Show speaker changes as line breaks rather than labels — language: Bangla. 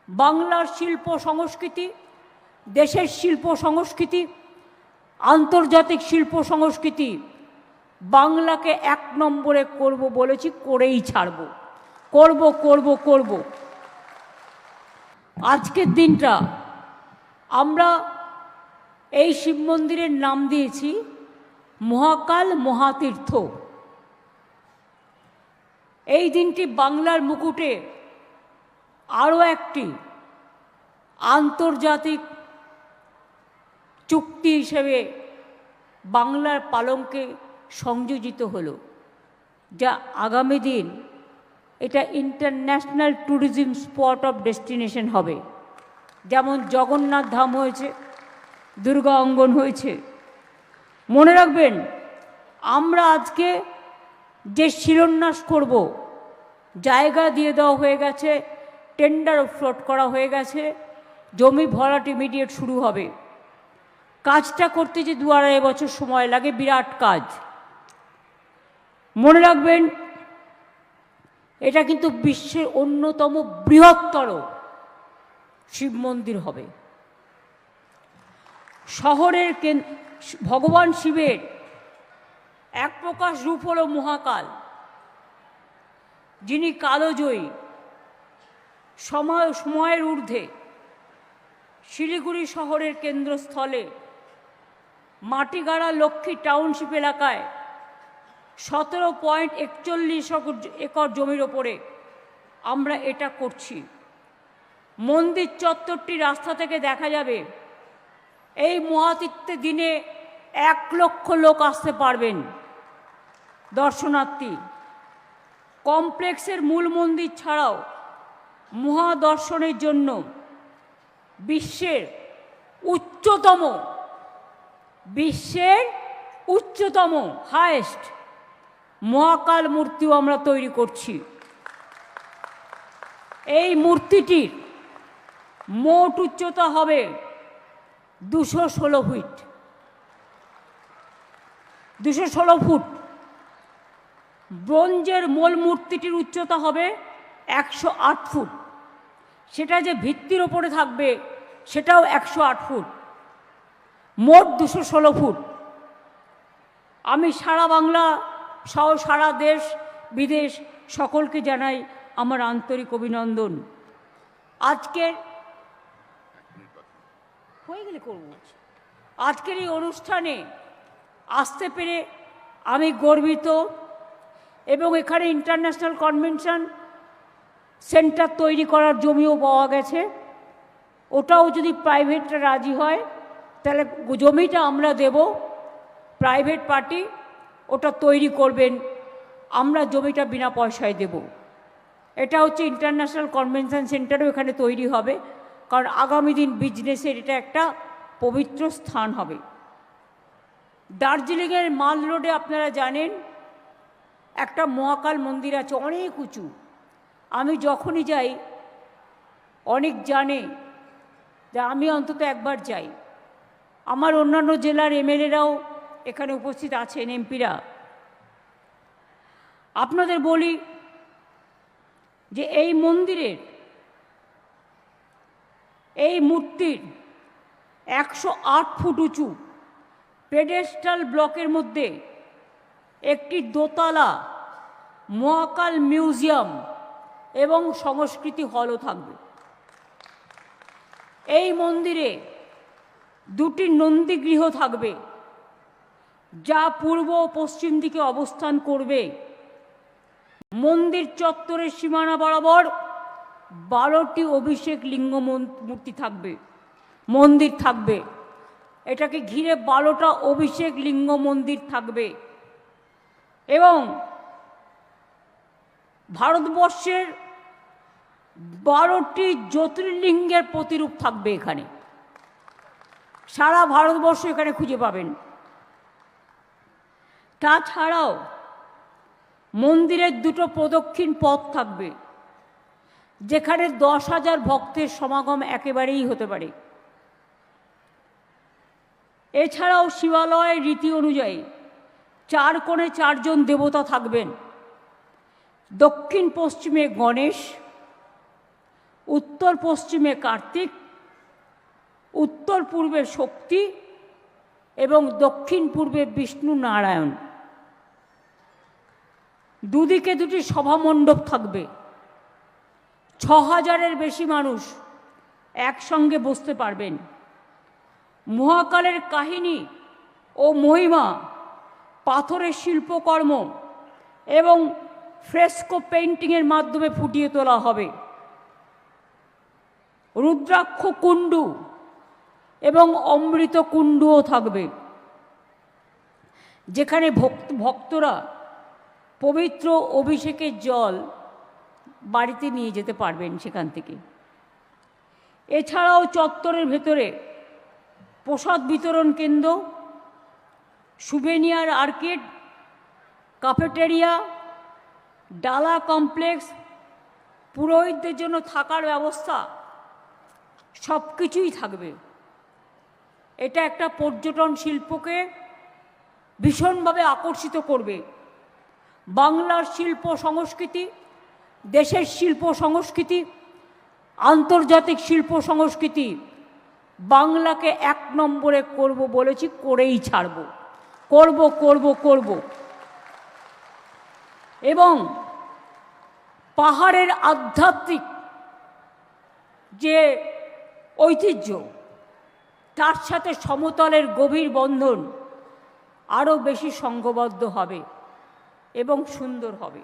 বাংলার শিল্প সংস্কৃতি, দেশের শিল্প সংস্কৃতি, আন্তর্জাতিক শিল্প সংস্কৃতি বাংলাকে এক নম্বরে করব বলেছি, করেই ছাড়ব, করব করব করব। আজকের দিনটা আমরা এই শিব মন্দিরের নাম দিয়েছি মহাকাল মহাতীর্থ। এই দিনটি বাংলার মুকুটে আরও একটি আন্তর্জাতিক চুক্তি হিসেবে বাংলার পালঙ্কে সংযোজিত হলো, যা আগামী দিন এটা international tourism spot of destination হবে। যেমন জগন্নাথ ধাম হয়েছে, দুর্গা অঙ্গন হয়েছে। মনে রাখবেন, আমরা আজকে যে শিলান্যাস করব, জায়গা দিয়ে দেওয়া হয়ে গেছে, টেন্ডার ফ্লোট করা হয়ে গেছে, জমি ভরাট ইমিডিয়েট শুরু হবে। কাজটা করতে যে 2-2.5 বছর সময় লাগে, বিরাট কাজ। মনে রাখবেন, এটা কিন্তু বিশ্বের অন্যতম বৃহত্তর শিব মন্দির হবে। শহরের ভগবান শিবের এক প্রকাশ রূপ হল মহাকাল, যিনি কালজয়ী, সময়ের ঊর্ধ্বে। শিলিগুড়ি শহরের কেন্দ্রস্থলে মাটিগাড়া লক্ষ্মী টাউনশিপ এলাকায় 17.41 একর জমির ওপরে আমরা এটা করছি। মন্দির চত্বরটি রাস্তা থেকে দেখা যাবে। এই মহাতীর্থের দিনে 1 লক্ষ লোক আসতে পারবেন দর্শনার্থী। কমপ্লেক্সের মূল মন্দির ছাড়াও মহাদর্শনের জন্য বিশ্বের উচ্চতম হায়েস্ট মহাকাল মূর্তিও আমরা তৈরি করছি। এই মূর্তিটির মোট উচ্চতা হবে 216 ফিট। 216 ফুট। ব্রোঞ্জের মূল মূর্তিটির উচ্চতা হবে 108 ফুট। সেটা যে ভিত্তির ওপরে থাকবে সেটাও 108 ফুট। মোট 216 ফুট। আমি সারা বাংলা সহ সারা দেশ বিদেশ সকলকে জানাই আমার আন্তরিক অভিনন্দন। আজকের এই অনুষ্ঠানে আসতে পেরে আমি গর্বিত, এবং এখানে ইন্টারন্যাশনাল কনভেনশন সেন্টার তৈরি করার জমিও পাওয়া গেছে। ওটাও যদি প্রাইভেটরা রাজি হয় তাহলে জমিটা আমরা দেব, প্রাইভেট পার্টি ওটা তৈরি করবেন, আমরা জমিটা বিনা পয়সায় দেব। এটা হচ্ছে ইন্টারন্যাশনাল কনভেনশন সেন্টারও এখানে তৈরি হবে, কারণ আগামী দিন বিজনেসের এটা একটা পবিত্র স্থান হবে। দার্জিলিংয়ের মাল রোডে আপনারা জানেন একটা মহাকাল মন্দির আছে, অনেক উঁচু। আমি যখনই যাই, অনেক জানে যে আমি অন্তত একবার যাই। আমার অন্যান্য জেলার এমএলএরাও এখানে উপস্থিত আছেন, এমপিরা। আপনাদের বলি যে এই মন্দিরের এই মূর্তির 108 ফুট উঁচু পেডেস্টাল ব্লকের মধ্যে একটি দোতলা মহাকাল মিউজিয়াম এবং সংস্কৃতি হলও থাকবে। এই মন্দিরে 2টি নন্দীগৃহ থাকবে, যা পূর্ব ও পশ্চিম দিকে অবস্থান করবে। মন্দির চত্বরের সীমানা বরাবর 12টি অভিষেক লিঙ্গ মন্দির থাকবে। এটাকে ঘিরে 12টা অভিষেক লিঙ্গ মন্দির থাকবে, এবং ভারতবর্ষের 12টি জ্যোতির্লিঙ্গের প্রতিরূপ থাকবে এখানে। সারা ভারতবর্ষ এখানে খুঁজে পাবেন। তাছাড়াও মন্দিরের 2টো প্রদক্ষিণ পথ থাকবে, যেখানে 10,000 ভক্তের সমাগম একেবারেই হতে পারে। এছাড়াও শিবালয়ের রীতি অনুযায়ী 4 কোণে 4 জন দেবতা থাকবেন। দক্ষিণ পশ্চিমে গণেশ, উত্তর পশ্চিমে কার্তিক, উত্তর পূর্বে শক্তি এবং দক্ষিণ পূর্বে বিষ্ণু নারায়ণ। দুদিকে দুটি সভামণ্ডপ থাকবে। 6000-এর বেশি মানুষ একসঙ্গে বসতে পারবেন। মহাকালের কাহিনী ও মহিমা, পাথরের শিল্পকর্ম এবং ফ্রেস্কো পেইন্টিংয়ের মাধ্যমে ফুটিয়ে তোলা হবে। রুদ্রাক্ষ কুণ্ডু এবং অমৃত কুণ্ডুও থাকবে, যেখানে ভক্তরা পবিত্র অভিষেকের জল বাড়িতে নিয়ে যেতে পারবেন সেখান থেকে। এছাড়াও চত্বরের ভেতরে প্রসাদ বিতরণ কেন্দ্র, সুভেনিয়ার আর্কেড, ক্যাফেটেরিয়া, ডালা কমপ্লেক্স, পুরোহিতদের জন্য থাকার ব্যবস্থা সব কিছুই থাকবে। এটা একটা পর্যটন শিল্পকে ভীষণভাবে আকর্ষিত করবে। বাংলার শিল্প সংস্কৃতি, দেশের শিল্প সংস্কৃতি, আন্তর্জাতিক শিল্প সংস্কৃতি, বাংলাকে 1 নম্বরে করব বলেছি, করেই ছাড়ব, করব করব করব। এবং পাহাড়ের আধ্যাত্মিক যে ঐতিহ্য, তার সাথে সমতলের গভীর বন্ধন আরও বেশি সংঘবদ্ধ হবে এবং সুন্দর হবে।